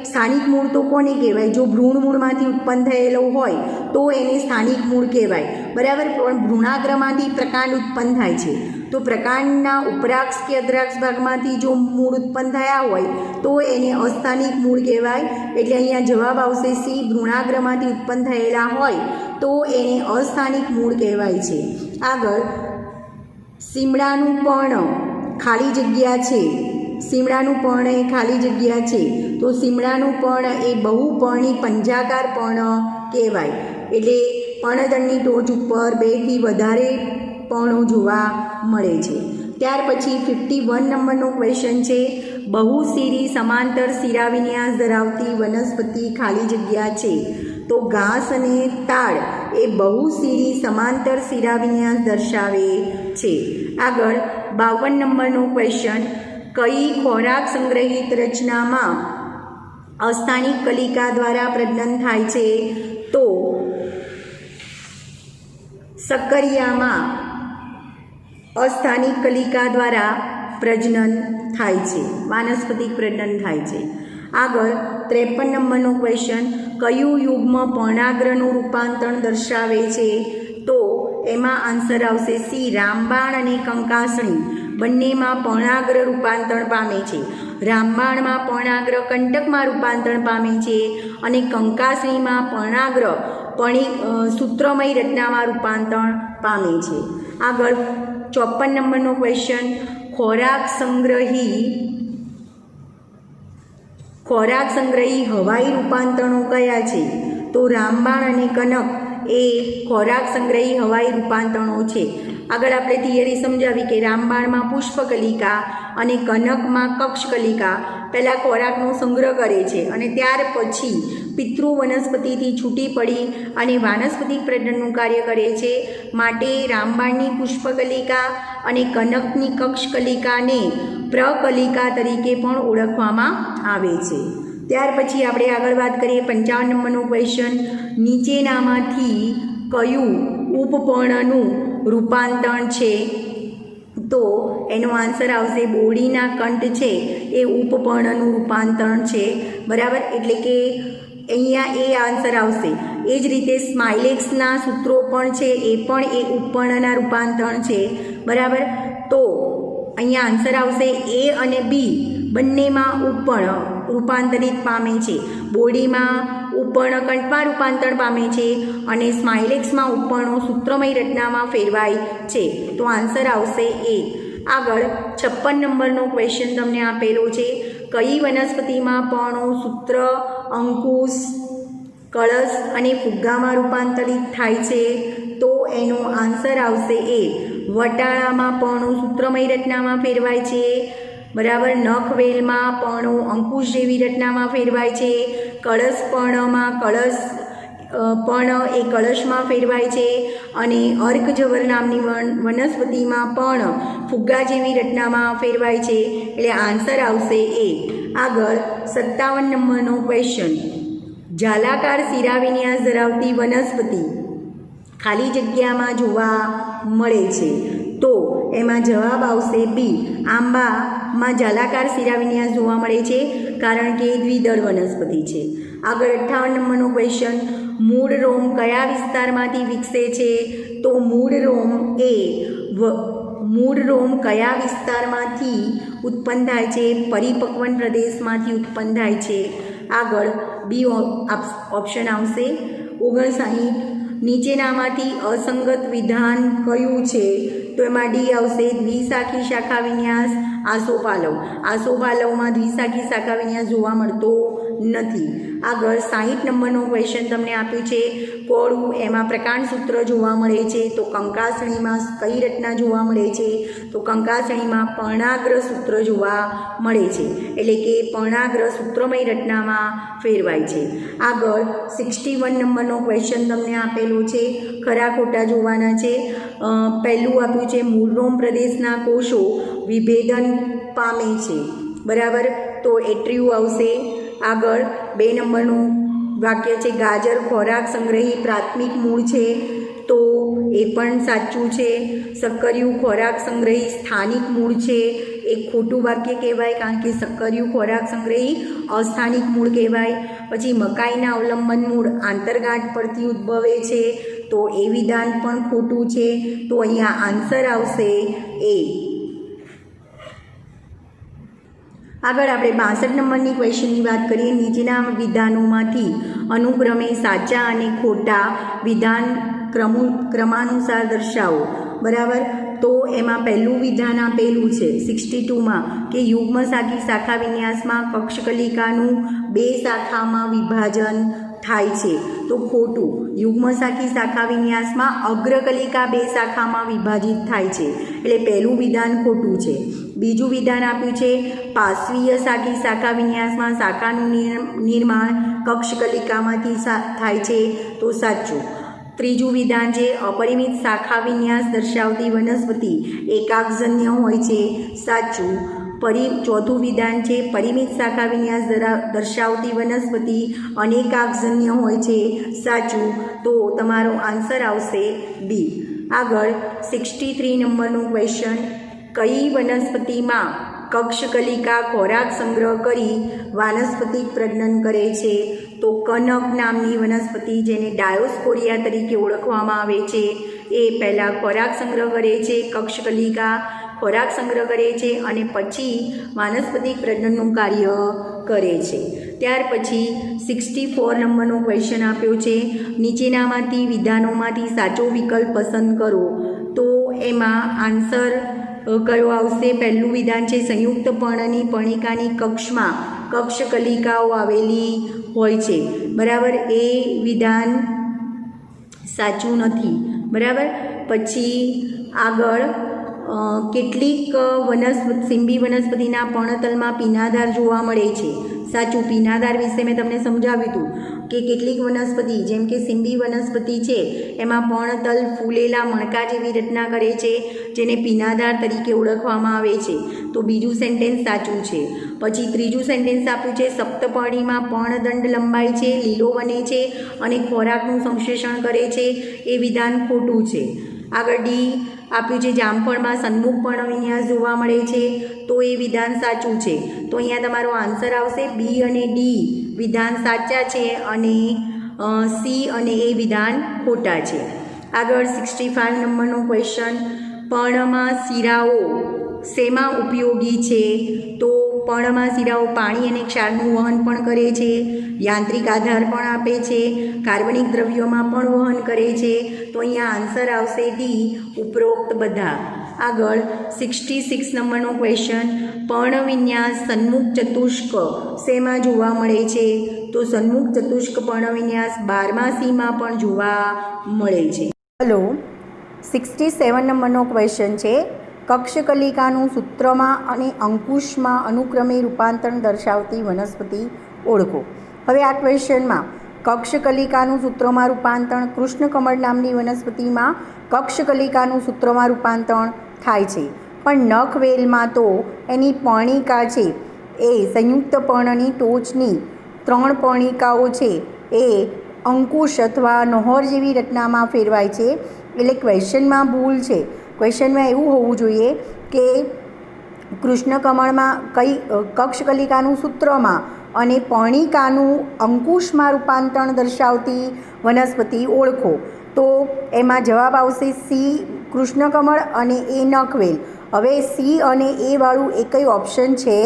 સ્થાનિક મૂળ તો કોને કહેવાય? જો ભ્રૂણ મૂળમાંથી ઉત્પન્ન થયેલો હોય તો એને સ્થાનિક મૂળ કહેવાય, બરાબર. પણ ભ્રૂણાગ્રમાંથી પ્રકાંડ ઉત્પન્ન થાય છે, તો પ્રકાંડના ઉપરાક્ષ કે અદ્રાક્ષ ભાગમાંથી જો મૂળ ઉત્પન્ન થયા હોય તો એને અસ્થાનિક મૂળ કહેવાય. એટલે અહીંયા જવાબ આવશે સી, ભ્રૂણાગ્રમાંથી ઉત્પન્ન થયેલા હોય તો એને અસ્થાનિક મૂળ કહેવાય છે. આગળ, સીમડાનું પર્ણ ખાલી જગ્યા છે. સીમડાનું પર્ણ એ ખાલી જગ્યા છે, તો સીમડાનું પર્ણ એ બહુપર્ણી પંજાકાર પર્ણ કહેવાય. એટલે પર્ણદળની ટોચ ઉપર 2 થી વધારે પર્ણો જોવા મળે છે. ત્યાર પછી 51 નંબરનો ક્વેશ્ચન છે, બહુશિરી સમાંતર શિરાવિન્યાસ ધરાવતી વનસ્પતિ ખાલી જગ્યા છે. તો ઘાસ અને તાડ એ બહુશિરી સમાંતર શિરાવિન્યાસ દર્શાવે છે. આગળ 52 નંબરનો ક્વેશ્ચન, કઈ ખોરાક સંગ્રહિત રચનામાં અસ્થાનિક કલિકા દ્વારા પ્રજનન થાય છે? તો સક્કરિયામાં અસ્થાનિક કલિકા દ્વારા પ્રજનન થાય છે, વાનસ્પતિક પ્રજનન થાય છે. આગળ 53 નંબરનો ક્વેશ્ચન, કયું યુગ્મ પર્ણાગ્રનું રૂપાંતરણ દર્શાવે છે? તો એમાં આન્સર આવશે સી, રામબાણ અને કંકાસણી બંનેમાં પર્ણાગ્ર રૂપાંતરણ પામે છે. રામબાણમાં પર્ણાગ્ર કંટકમાં રૂપાંતરણ પામે છે અને કંકાસણીમાં પર્ણાગ્ર સૂત્રમય રચનામાં રૂપાંતરણ પામે છે. આગળ 54 નંબરનો ક્વેશ્ચન, ખોરાક સંગ્રહી હવાઈ રૂપાંતરણો કયા છે? તો રામબાણ અને કનક એ ખોરાક સંગ્રહી હવાઈ રૂપાંતરણો છે. આગળ આપણે થિયરી સમજાવી કે રામબાણમાં પુષ્પકલિકા અને કનકમાં કક્ષકલિકા પહેલાં ખોરાકનો સંગ્રહ કરે છે અને ત્યાર પછી પિતૃ વનસ્પતિથી છૂટી પડી અને વાનસ્પતિક પ્રજનનનું કાર્ય કરે છે. માટે રામબાણની પુષ્પકલિકા અને કનકની કક્ષકલિકાને પ્રકલિકા તરીકે પણ ઓળખવામાં આવે છે. ત્યાર પછી આપણે આગળ વાત કરીએ 55 નંબરનો ક્વેશ્ચન, નીચેનામાંથી કયું ઉપપર્ણનું રૂપાંતરણ છે? તો એનો આન્સર આવશે બોરડીના કંઠ છે એ ઉપપર્ણનું રૂપાંતરણ છે, બરાબર. એટલે કે અહીંયા એ આન્સર આવશે. એ જ રીતે સ્માઇલેક્સના સૂત્રો પણ છે એ પણ એ ઉપપર્ણના રૂપાંતરણ છે, બરાબર. તો અહીંયા આન્સર આવશે એ અને બી બંનેમાં ઉપપર્ણ રૂપાંતરિત પામે છે. બોરડીમાં ઉપપર્ણ કંઠમાં રૂપાંતરણ પામે છે અને સ્માઇલેક્સમાં ઉપપર્ણો સૂત્રમય રચનામાં ફેરવાય છે. તો આન્સર આવશે એ. આગળ 56 નંબરનો ક્વેશ્ચન તમને આપેલો છે, કઈ વનસ્પતિમાં પર્ણો સૂત્ર, અંકુશ, કળશ અને ફુગ્ગામાં રૂપાંતરિત થાય છે? તો એનો આન્સર આવશે એ. વટાણામાં પર્ણો સૂત્રમય રચનામાં ફેરવાય છે, બરાબર. નખવેલમાં પર્ણો અંકુશ જેવી રચનામાં ફેરવાય છે. કળશ પર્ણમાં પર્ણ એ કળશમાં ફેરવાય છે અને અર્કજવર નામની વનસ્પતિમાં પર્ણ ફુગ્ગા જેવી રચનામાં ફેરવાય છે. એટલે આન્સર આવશે એ. આગળ 57 નંબરનો ક્વેશ્ચન, જાલાકાર શિરાવિન્યાસ ધરાવતી વનસ્પતિ ખાલી જગ્યામાં જોવા મળે છે? તો એમાં જવાબ આવશે બી, આંબામાં જાલાકાર શિરાવિન્યાસ જોવા મળે છે કારણ કે દ્વિદળ વનસ્પતિ છે. આગળ 58 નંબરનો ક્વેશ્ચન, મૂળ રોમ કયા વિસ્તારમાંથી વિકસે છે? તો મૂળ રોમ કયા વિસ્તારમાંથી ઉત્પન્ન થાય છે? પરિપક્વન પ્રદેશમાંથી ઉત્પન્ન થાય છે. આગળ બી ઓપ્શન આવશે 59. નીચેનામાંથી અસંગત વિધાન કયું છે? તો એમાં ડી આવશે, દ્વિશાખી શાખા વિન્યાસ. આસોપાલવ, આસોપાલવમાં દ્વિશાખી શાખા વિન્યાસ જોવા મળતો નથી। આગળ 60 નંબરનો ક્વેશ્ચન તમને આપ્યું છે કોળું, એમાં પ્રકાંડ સૂત્ર જોવા મળે છે, તો કંકાસણીમાં કઈ રચના જોવા મળે છે? તો કંકાસણીમાં પર્ણાગ્ર સૂત્ર જોવા મળે છે, એટલે કે પર્ણાગ્ર સૂત્રમય રચનામાં ફેરવાય છે। આગળ 61 નંબરનો ક્વેશ્ચન તમને આપેલો છે, ખરા ખોટા જોવાના છે। પહેલું આપ્યું છે મૂળરોમ પ્રદેશના કોષો વિભેદન પામે છે, બરાબર, તો એ ટ્રુ આવશે। આગળ 2 નંબરનું વાક્ય છે ગાજર ખોરાક સંગ્રહી પ્રાથમિક મૂળ છે, તો એ પણ સાચું છે। સક્કરિયું ખોરાક સંગ્રહી સ્થાનિક મૂળ છે, એ ખોટું વાક્ય કહેવાય, કારણ કે સક્કરિયું ખોરાક સંગ્રહી અસ્થાનિક મૂળ કહેવાય। પછી મકાઈના અવલંબન મૂળ આંતરગાંઠ પરથી ઉદ્ભવે છે, તો એ વિધાન પણ ખોટું છે, તો અહીંયા આન્સર આવશે એ। આગળ આપણે 62 નંબરની ક્વેશ્ચનની વાત કરીએ। નીચેના વિધાનોમાંથી અનુક્રમે સાચા અને ખોટા વિધાન ક્રમાનુસાર દર્શાવો, બરાબર, તો એમાં પહેલું વિધાન આપેલું છે 62માં કે યુગ્મ શાખા વિન્યાસમાં કક્ષકલિકાનું 2 શાખામાં વિભાજન થાય છે, તો ખોટું। યુગ્મ શાખા વિન્યાસમાં અગ્રકલિકા 2 શાખામાં વિભાજિત થાય છે, એટલે પહેલું વિધાન ખોટું છે। બીજું વિધાન આપ્યું છે પાર્શ્વીય શાખા વિન્યાસમાં શાખાનું નિર્માણ કક્ષકલિકામાંથી થાય છે, તો સાચું। ત્રીજું વિધાન છે અપરિમિત શાખા વિન્યાસ દર્શાવતી વનસ્પતિ એકાક્ષજન્ય હોય છે, સાચું। ચોથું વિધાન છે પરિમિત શાખા વિન્યાસ દર્શાવતી વનસ્પતિ અનેકાક્ષજન્ય હોય છે, સાચું, તો તમારો આન્સર આવશે ડી। આગળ 63 નંબરનું ક્વેશ્ચન, કઈ વનસ્પતિમાં કક્ષકલિકા ખોરાક સંગ્રહ કરી વાનસ્પતિક પ્રજનન કરે છે? તો કનક નામની વનસ્પતિ, જેને ડાયોસ્કોરિયા તરીકે ઓળખવામાં આવે છે, એ પહેલાં ખોરાક સંગ્રહ કરે છે, કક્ષકલિકા ખોરાક સંગ્રહ કરે છે અને પછી વાનસ્પતિક પ્રજનનનું કાર્ય કરે છે। ત્યાર પછી 64 નંબરનો ક્વેશ્ચન આપ્યો છે, નીચેનામાંથી વિધાનોમાંથી સાચો વિકલ્પ પસંદ કરો, તો એમાં આન્સર કયો આવશે? પહેલું વિધાન છે સંયુક્ત પર્ણની પર્ણિકાની કક્ષમાં કક્ષકલિકાઓ આવેલી હોય છે, બરાબર, એ વિધાન સાચું નથી, બરાબર। પછી આગળ કેટલીક સિંબી વનસ્પતિના પર્ણતલમાં પીનાધાર જોવા મળે છે, સાચું। પીનાધાર વિશે મેં તમને સમજાવ્યું હતું કે કેટલીક વનસ્પતિ જેમ કે સિંબી વનસ્પતિ છે એમાં પર્ણતલ ફૂલેલા મણકા જેવી રચના કરે છે, જેને પીનાધાર તરીકે ઓળખવામાં આવે છે, તો બીજું સેન્ટેન્સ સાચું છે। પછી ત્રીજું સેન્ટેન્સ આપ્યું છે સપ્તપર્ણીમાં પર્ણદંડ લંબાય છે, લીલો બને છે અને ખોરાકનું સંશ્લેષણ કરે છે, એ વિધાન ખોટું છે। આગળ ડી આપ્યું છે જામફળમાં સન્મુખ પર્ણવિન્યાસ જોવા મળે છે, તો એ વિધાન સાચું છે, તો અહીંયા તમારો આન્સર આવશે બી અને ડી વિધાન સાચા છે અને સી અને એ વિધાન ખોટા છે। આગળ 65 નંબરનો ક્વેશ્ચન, પર્ણમાં શિરાઓ શેમાં ઉપયોગી છે? તો પર્ણમાં શિરાઓ પાણી અને ક્ષારનું વહન પણ કરે છે, યાંત્રિક આધાર પણ આપે છે, કાર્બનિક દ્રવ્યોમાં પણ વહન કરે છે, તો અહીંયા આન્સર આવશે ડી ઉપરોક્ત બધા। આગળ 66 નંબરનો ક્વેશ્ચન, પર્ણવિન્યાસ સન્મુખ ચતુષ્ક શેમાં જોવા મળે છે? તો સન્મુખ ચતુષ્ક પર્ણવિન્યાસ 12માસીમાં પણ જોવા મળે છે। ચલો 67 નંબરનો ક્વેશ્ચન છે, કક્ષકલિકાનું સૂત્રમાં અને અંકુશમાં અનુક્રમે રૂપાંતરણ દર્શાવતી વનસ્પતિ ઓળખો। હવે આ ક્વેશ્ચનમાં કક્ષકલિકાનું સૂત્રમાં રૂપાંતરણ કૃષ્ણકમળ નામની વનસ્પતિમાં કક્ષકલિકાનું સૂત્રમાં રૂપાંતરણ થાય છે, પણ નખવેલમાં તો એની પર્ણિકા છે એ સંયુક્ત પર્ણની ટોચની 3 પર્ણિકાઓ છે એ અંકુશ અથવા નહોર જેવી રચનામાં ફેરવાય છે, એટલે ક્વેશ્ચનમાં ભૂલ છે। ક્વેશ્ચનમાં એવું હોવું જોઈએ કે કૃષ્ણકમળમાં કક્ષકલિકાનું સૂત્રમાં અને પર્ણિકાનું અંકુશમાં રૂપાંતરણ દર્શાવતી વનસ્પતિ ઓળખો, તો એમાં જવાબ આવશે સી કૃષ્ણકમળ અને એ નખવેલ। હવે સી અને એ વાળું એકય ઓપ્શન છે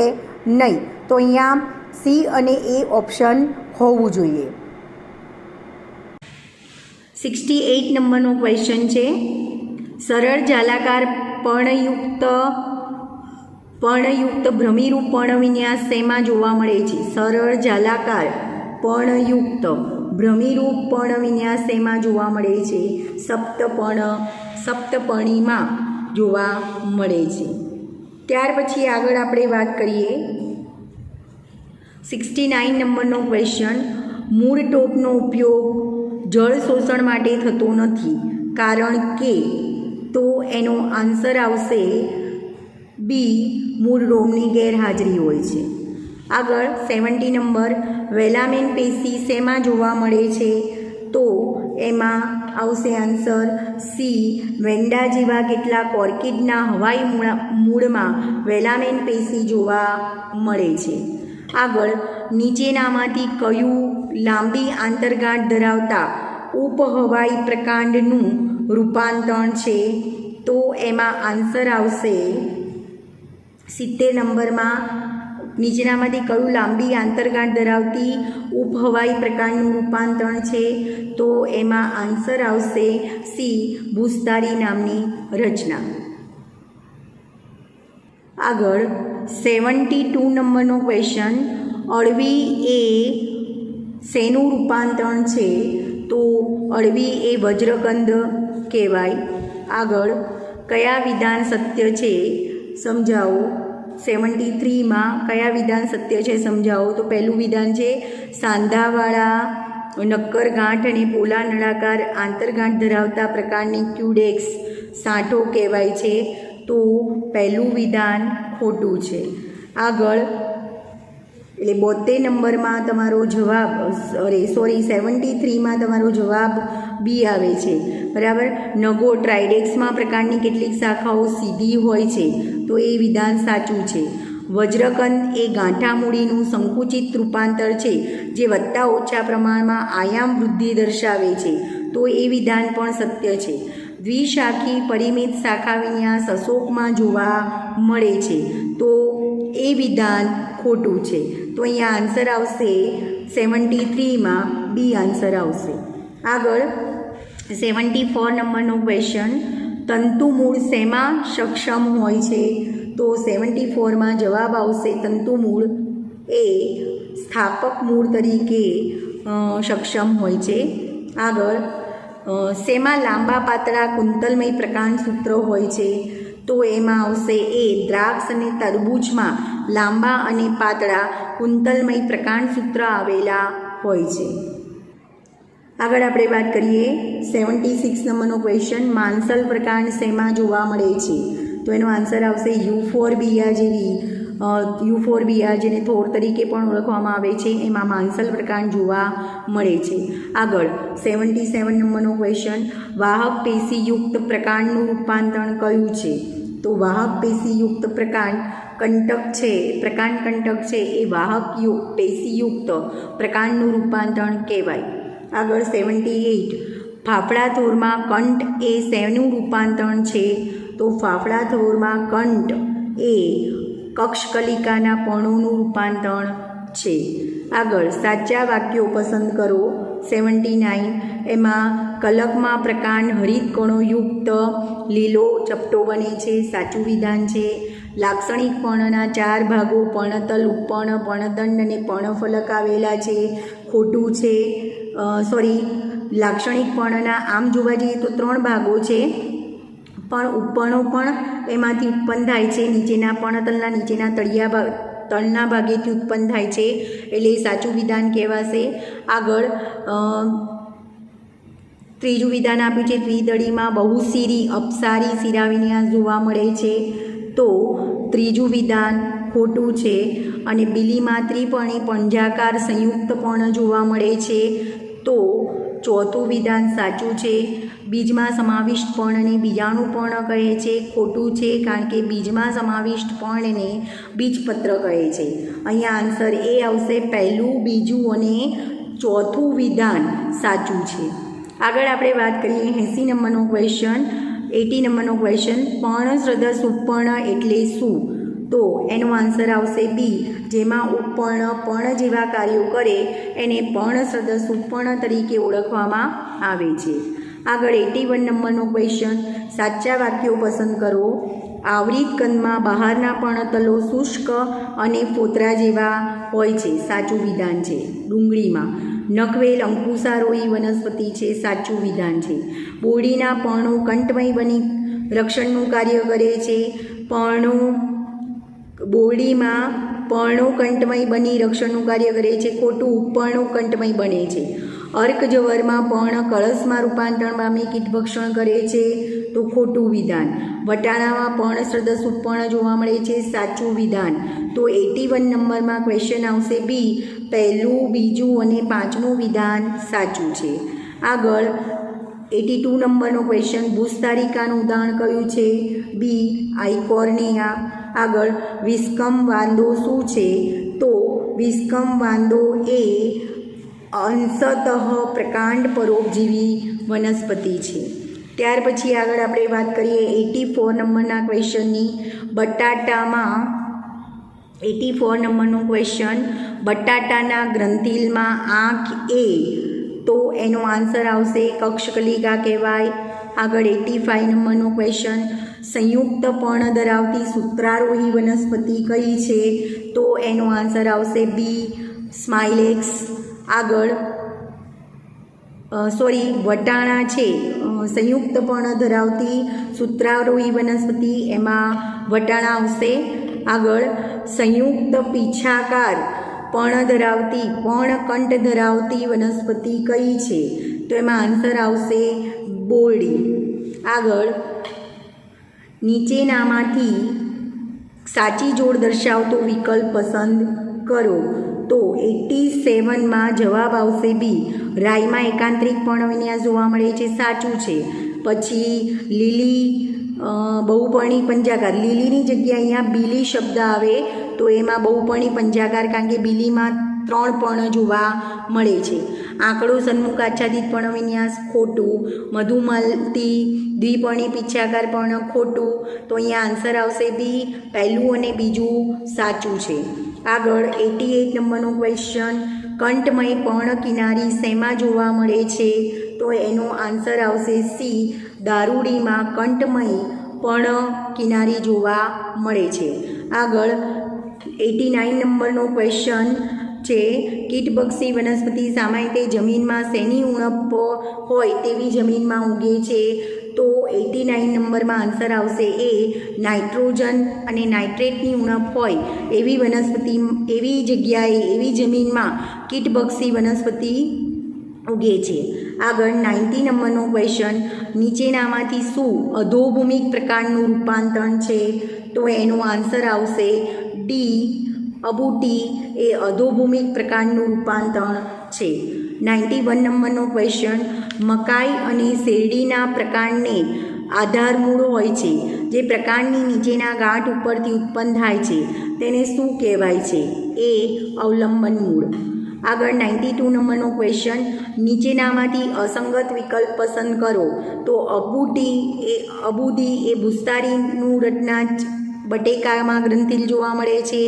નહીં, તો અહીંયા સી અને એ ઓપ્શન હોવું જોઈએ। 68 નંબરનો ક્વેશ્ચન છે, સરળ જાલાકાર પર્ણયુક્ત પર્ણયુક્ત ભ્રમિરૂપ પર્ણવિન્યાસ શેમાં જોવા મળે છે? સરળ જાલાકાર પર્ણયુક્ત ભ્રમિરૂપ પર્ણવિન્યાસ શેમાં જોવા મળે છે? સપ્તપર્ણીમાં જોવા મળે છે. ત્યાર પછી આગળ આપણે વાત કરીએ 69 નંબરનો ક્વેશ્ચન. મૂળ ટોપનો ઉપયોગ જળ શોષણ માટે થતો નથી, કારણ કે? તો એનો આન્સર આવશે બી, મૂળ રોમની ગેરહાજરી હોય છે. આગળ 70 નંબર. વેલામેન પેશી શેમાં જોવા મળે છે? તો એમાં આવશે આન્સર સી, વેંડા જેવા કેટલાક ઓર્કિડના હવાઈ મૂળમાં વેલામેન પેશી જોવા મળે છે. આગળ નીચેનામાંથી કયું લાંબી આંતરગાંઠ ધરાવતા ઉપહવાઈ પ્રકાંડનું રૂપાંતરણ છે? તો એમાં આન્સર આવશે 70 નંબરમાં. નીચેનામાંથી કયું લાંબી આંતરગાંઠ ધરાવતી ઉપહવાઈ પ્રકાંડનું રૂપાંતરણ છે? તો એમાં આન્સર આવશે સી, ભૂસ્તારી નામની રચના. આગળ 72 નંબરનો ક્વેશ્ચન. અળવી એ શેનું રૂપાંતરણ છે? તો અળવી એ વજ્રકંદ કહેવાય. આગળ કયા વિધાન સત્ય છે સમજાવો. 73માં કયા વિધાન સત્ય છે સમજાવો. તો પહેલું વિધાન છે સાંધાવાળા નક્કર ગાંઠ અને પોલા નળાકાર આંતરગાંઠ ધરાવતા પ્રકારને ક્યુડેક્સ સાંઠો કહેવાય છે. તો પહેલું વિધાન ખોટું છે. આગળ એટલે 72 નંબરમાં તમારો જવાબ 73માં તમારો જવાબ બી આવે છે. બરાબર. નગો ટ્રાઇડેક્સમાં પ્રકારની કેટલીક શાખાઓ સીધી હોય છે, તો એ વિધાન સાચું છે. વજ્રકંદ એ ગાંઠામૂળીનું સંકુચિત રૂપાંતર છે, જે વત્તા ઓછા પ્રમાણમાં આયામ વૃદ્ધિ દર્શાવે છે, તો એ વિધાન પણ સત્ય છે. દ્વિશાખી પરિમિત શાખા વિન્યાસ અશોકમાં જોવા મળે છે, તો એ વિધાન ખોટું છે. તો અહીંયા આન્સર આવશે 73માં બી આન્સર આવશે. આગળ 74 નંબરનો ક્વેશ્ચન. તંતુમૂળ શેમાં સક્ષમ હોય છે? તો 74માં જવાબ આવશે તંતુમૂળ એ સ્થાપક મૂળ તરીકે સક્ષમ હોય છે. આગળ શેમાં લાંબા પાતળા કુંતલમય પ્રકાંડસૂત્રો હોય છે? તો એમાં આવશે એ, દ્રાક્ષ અને તરબૂચમાં લાંબા અને પાતળા કુંતલમય પ્રકાંડસૂત્ર આવેલા હોય છે. આગળ આપણે વાત કરીએ 76 નંબરનો ક્વેશ્ચન. માંસલ પ્રકાંડ શેમાં જોવા મળે છે? તો એનો આન્સર આવશે યુફોર્બિયા જેને થોર તરીકે પણ ઓળખવામાં આવે છે, એમાં માંસલ પ્રકાંડ જોવા મળે છે. આગળ 77 નંબરનો ક્વેશ્ચન. વાહક પેશીયુક્ત પ્રકાંડનું રૂપાંતરણ કયું છે? તો વાહક પેશીયુક્ત પ્રકાંડ કંટક છે એ વાહક પેશીયુક્ત પ્રકાંડનું રૂપાંતરણ કહેવાય. આગળ 78. ફાફડા થોરમાં કંઠ એ શેનું રૂપાંતરણ છે? તો ફાફડા થોરમાં કંઠ એ કક્ષકલિકાના પર્ણોનું રૂપાંતરણ છે. આગળ સાચા વાક્યો પસંદ કરો. 79. એમાં કલકમાં પ્રકાંડ હરિત કણોયુક્ત લીલો ચપટો બને છે, સાચું વિધાન છે. લાક્ષણિક પર્ણના 4 ભાગો પર્ણતલ, ઉપપર્ણ, પર્ણદંડ અને પર્ણફલક આવેલા છે, ખોટું છે. લાક્ષણિક પર્ણના આમ જોવા જઈએ તો 3 ભાગો છે, પણ ઉપપર્ણો પણ એમાંથી ઉત્પન્ન થાય છે, નીચેના પર્ણતલના નીચેના તળના ભાગેથી ઉત્પન્ન થાય છે, એટલે સાચું વિધાન કહેવાશે. આગળ ત્રીજું વિધાન આપ્યું છે દ્વિદળીમાં બહુશિરી અપસારી શિરાવિન્યાસ જોવા મળે છે, તો ત્રીજું વિધાન ખોટું છે. અને બિલીમાં ત્રિપર્ણી પંજાકાર સંયુક્ત પર્ણ જોવા મળે છે, તો ચોથું વિધાન સાચું છે. બીજમાં સમાવિષ્ટ પર્ણને બીજાણુ પર્ણ કહે છે, ખોટું છે, કારણ કે બીજમાં સમાવિષ્ટ પર્ણને બીજપત્ર કહે છે. અહીંયા આન્સર એ આવશે, પહેલું, બીજું અને ચોથું વિધાન સાચું છે. આગળ આપણે વાત કરીએ 80 નંબરનો ક્વેશ્ચન. 80 નંબરનો ક્વેશ્ચન. પર્ણસદૃશ ઉપપર્ણ એટલે શું? તો એનો આન્સર આવશે બી, જેમાં ઉપપર્ણ પર્ણ જેવા કાર્યો કરે એને પર્ણસદૃશ ઉપપર્ણ તરીકે ઓળખવામાં આવે છે. આગળ 81 નંબરનો ક્વેશ્ચન. સાચા વાક્યો પસંદ કરો. આવરિત કંદમાં બહારના પણતલો શુષ્ક અને ફોતરા જેવા હોય છે, સાચું વિધાન છે. ડુંગળીમાં નખવેલ અંકુશારોહી વનસ્પતિ છે, સાચું વિધાન છે. બોરડીના પર્ણો કંઠમય બની રક્ષણનું કાર્ય કરે છે. બોરડીમાં પર્ણો કંઠમય બની રક્ષણનું કાર્ય કરે છે, ખોટું. પર્ણો કંઠમય બને છે. અર્ક જવરમાં પર્ણ કળશમાં રૂપાંતરણ પામી કીટભક્ષણ કરે છે, તો ખોટું વિધાન. વટાણામાં પર્ણ સદૃશ ઉપપર્ણ જોવા મળે છે, સાચું વિધાન. તો 81 નંબરમાં ક્વેશ્ચન આવશે બી, પહેલું, બીજું અને પાંચમું વિધાન સાચું છે. આગળ 82 નંબરનો ક્વેશ્ચન, ભૂસ્તારિકાનું ઉદાહરણ કયું છે? બી, આઇકોર્નિયા. આગળ વિસ્કમ વાંદો શું છે? તો વિસ્કમ વાંદો એ અંશતઃ પ્રકાંડ પરોપજીવી વનસ્પતિ છે. ત્યાર પછી આગળ આપણે વાત કરીએ 84 નંબરના ક્વેશ્ચનની. 84 નંબરનો ક્વેશ્ચન, બટાટાના ગ્રંથિલમાં આંખ એ, તો એનો આન્સર આવશે કક્ષકલિકા કહેવાય. આગળ 85 નંબરનો ક્વેશ્ચન, સંયુક્ત પર્ણ ધરાવતી સૂત્રારોહી વનસ્પતિ કઈ છે? તો એનો આન્સર આવશે બી, સ્માઇલેક્સ. આગળ વટાણા છે, સંયુક્ત પર્ણ ધરાવતી સૂત્રારોહી વનસ્પતિ, એમાં વટાણા આવશે. આગળ સંયુક્ત પીછાકાર પર્ણકંઠ ધરાવતી વનસ્પતિ કઈ છે? તો એમાં આન્સર આવશે બોરડી. આગળ નીચેનામાંથી સાચી જોડ દર્શાવતો વિકલ્પ પસંદ કરો. તો 87માં જવાબ આવશે બી, રાઈમાં એકાંતરિક પર્ણવિન્યાસ જોવા મળે છે, સાચું છે. પછી લીલી બહુપર્ણી પંજાકાર, લીલીની જગ્યાએ અહીંયા બીલી શબ્દ આવે તો એમાં બહુપર્ણી પંજાકાર, કારણ કે બીલીમાં 3 પર્ણ જોવા મળે છે. આંકડો સન્મુખ આચ્છાદિત પર્ણવિન્યાસ, ખોટું. મધુમાલતી દ્વિપર્ણી પીછાકાર પર્ણ, ખોટું. તો અહીંયા આન્સર આવશે બી, પહેલું અને બીજું સાચું છે. આગળ 88 નંબરનો ક્વેશ્ચન, કંઠમય પર્ણ કિનારી શેમાં જોવા મળે છે? તો એનો આન્સર આવશે સી, દારૂડીમાં કંઠમય પર્ણ કિનારી જોવા મળે છે. આગળ 89 નંબરનો ક્વેશ્ચન છે, કીટભક્ષી વનસ્પતિ સામાન્ય જમીનમાં શેની ઉણપ હોય તેવી જમીનમાં ઉગે છે? તો 89 નંબરમાં આન્સર આવશે એ, નાઇટ્રોજન અને નાઇટ્રેટની ઉણપ હોય એવી વનસ્પતિ, એવી જગ્યાએ, એવી જમીનમાં કીટભક્ષી વનસ્પતિ ઉગે છે. આગળ 90 નંબરનો ક્વેશ્ચન, નીચેનામાંથી શું અધોભૂમિક પ્રકારનું રૂપાંતરણ છે? તો એનો આન્સર આવશે ડી, અબૂટી એ અધોભૂમિક પ્રકારનું રૂપાંતરણ છે. 91 નંબરનો ક્વેશ્ચન, મકાઈ અને શેરડીના પ્રકાંડને આધારમૂળ હોય છે, જે પ્રકાંડની નીચેના ગાંઠ ઉપરથી ઉત્પન્ન થાય છે તેને શું કહેવાય છે? એ, અવલંબન મૂળ. આગળ 92 નંબરનો ક્વેશ્ચન, નીચેનામાંથી અસંગત વિકલ્પ પસંદ કરો. તો અબૂદી એ ભૂસ્તારીનું રચના બટેકામાં ગ્રંથિલ જોવા મળે છે,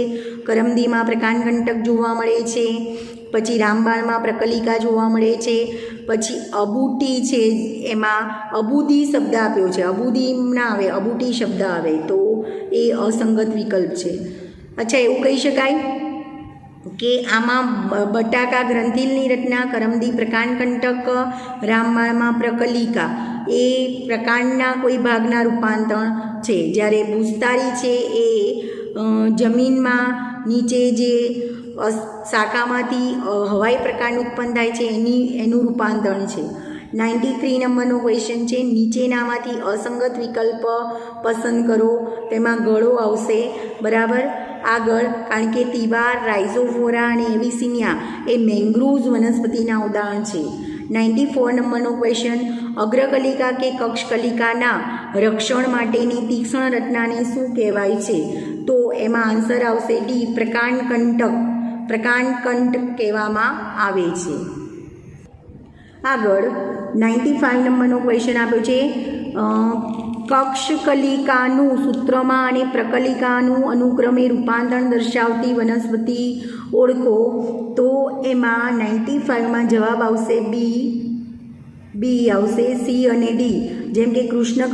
કરમદીમાં પ્રકાંડકંટક જોવા મળે છે, પછી રામબાણમાં પ્રકલિકા જોવા મળે છે. પછી અબૂટી છે, એમાં અબૂદી શબ્દ આપ્યો છે, અબૂદી ના આવે, અબૂટી શબ્દ આવે, તો એ અસંગત વિકલ્પ છે. અચ્છા, એવું કહી શકાય કે આમાં બટાકા ગ્રંથિલની રચના, કરમદી પ્રકાંડકંટક, રામબાણમાં પ્રકલિકા એ પ્રકાંડના કોઈ ભાગના રૂપાંતરણ છે, જ્યારે ભૂસ્તારી છે એ જમીનમાં નીચે જે શાખામાંથી હવાઈ પ્રકાંડ ઉત્પન્ન થાય છે એનું રૂપાંતરણ છે. 93 નંબરનો ક્વેશ્ચન છે, નીચેનામાંથી અસંગત વિકલ્પ પસંદ કરો. તેમાં ગળો આવશે, બરાબર. આગળ, કારણ કે તિવાર, રાઇઝોફોરા અને એવિસિનિયા એ મેંગ્રુવ્સ વનસ્પતિના ઉદાહરણ છે. 94 નંબરનો ક્વેશ્ચન, અગ્રકલિકા કે કક્ષકલિકાના રક્ષણ માટેની તીક્ષ્ણ રચનાને શું કહેવાય છે? તો એમાં આન્સર આવશે ડી, પ્રકાંડકંઠ કહેવામાં આવે છે. આગળ 95 નંબરનો ક્વેશ્ચન આપ્યો છે, કક્ષકલિકાનું સૂત્રમાં અને પ્રકલિકાનું અનુક્રમે રૂપાંતરણ દર્શાવતી વનસ્પતિ ઓળખો. તો એમાં 95માં જવાબ આવશે બી આવશે, સી અને ડી જેમ કે કૃષ્ણ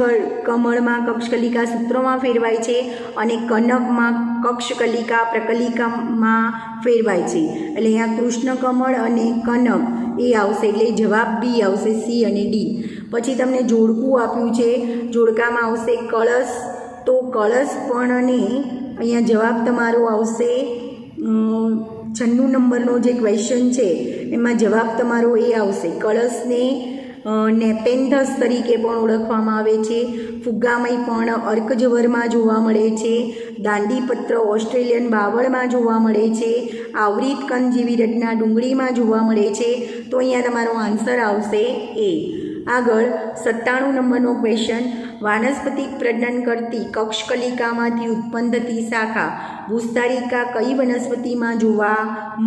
કમળમાં કક્ષકલિકા સૂત્રોમાં ફેરવાય છે અને કનકમાં કક્ષકલિકા પ્રકલિકામાં ફેરવાય છે. એટલે અહીંયા કૃષ્ણ કમળ અને કનક એ આવશે, એટલે જવાબ બી આવશે, સી અને ડી. પછી તમને જોડકું આપ્યું છે, જોડકામાં આવશે કળશ, તો કળશ પણ અને અહીંયા જવાબ તમારો આવશે 96 નંબરનો જે ક્વેશ્ચન છે એમાં જવાબ તમારો એ આવશે. કળશને નેપેન્થસ તરીકે પણ ઓળખવામાં આવે છે. ફુગ્ગામય પણ અર્કજવરમાં જોવા મળે છે. દાંડીપત્ર ઓસ્ટ્રેલિયન બાવળમાં જોવા મળે છે. આવૃત કંદ જેવી રચના ડુંગળીમાં જોવા મળે છે. તો અહીંયા તમારો આન્સર આવશે એ. આગળ 97 નંબરનો ક્વેશ્ચન, વાનસ્પતિક પ્રજનન કરતી કક્ષકલિકામાંથી ઉત્પન્ન થતી શાખા ભૂસ્તારિકા કઈ વનસ્પતિમાં જોવા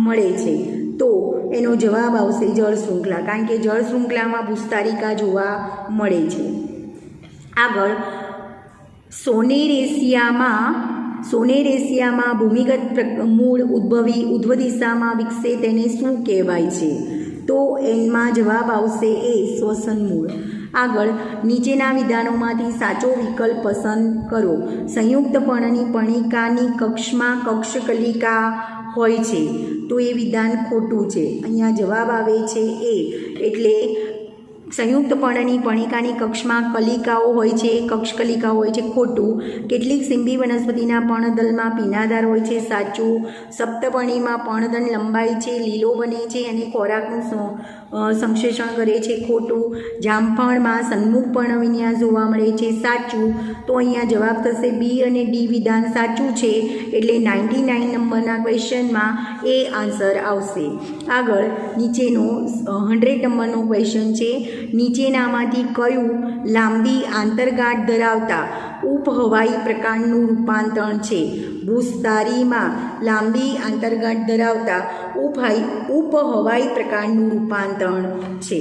મળે છે? તો એનો જવાબ આવશે જળ શૃંખલા, કારણ કે જળ શૃંખલામાં ભૂસ્તારિકા જોવા મળે છે. આગળ સોનેરેશિયામાં ભૂમિગત મૂળ ઉદ્ભવ દિશામાં વિકસે તેને શું કહેવાય છે? તો એમાં જવાબ આવશે એ, શ્વસન મૂળ. આગળ નીચેના વિધાનોમાંથી સાચો વિકલ્પ પસંદ કરો. સંયુક્તપર્ણની પર્ણિકાની કક્ષમાં કક્ષકલિકા હોય છે, તો એ વિધાન ખોટું છે. અહીંયા જવાબ આવે છે એ, એટલે સંયુક્તપર્ણની પર્ણિકાની કક્ષમાં કલિકાઓ હોય છે, કક્ષકલિકાઓ હોય છે, ખોટું. કેટલીક સિંબી વનસ્પતિના પર્ણદલમાં પીનાદાર હોય છે, સાચું. સપ્તપર્ણીમાં પર્ણદળ લંબાય છે, લીલો બને છે અને ખોરાકનું સંશ્લેષણ કરે છે, ખોટું. જામફળમાં સન્મુખ પર્ણવિન્યાસ જોવા મળે છે, સાચું. તો અહીંયા જવાબ થશે બી અને ડી વિધાન સાચું છે, એટલે 99 નંબરના ક્વેશ્ચનમાં એ આન્સર આવશે. આગળ નીચેનો 100 નંબરનો ક્વેશ્ચન છે, નીચેનામાંથી કયું લાંબી આંતરગાંઠ ધરાવતા ઉપહવાઈ પ્રકારનું રૂપાંતરણ છે? ભૂસ્તારીમાં લાંબી આંતરગાંઠ ધરાવતા ઉપહવાઈ પ્રકારનું રૂપાંતરણ છે.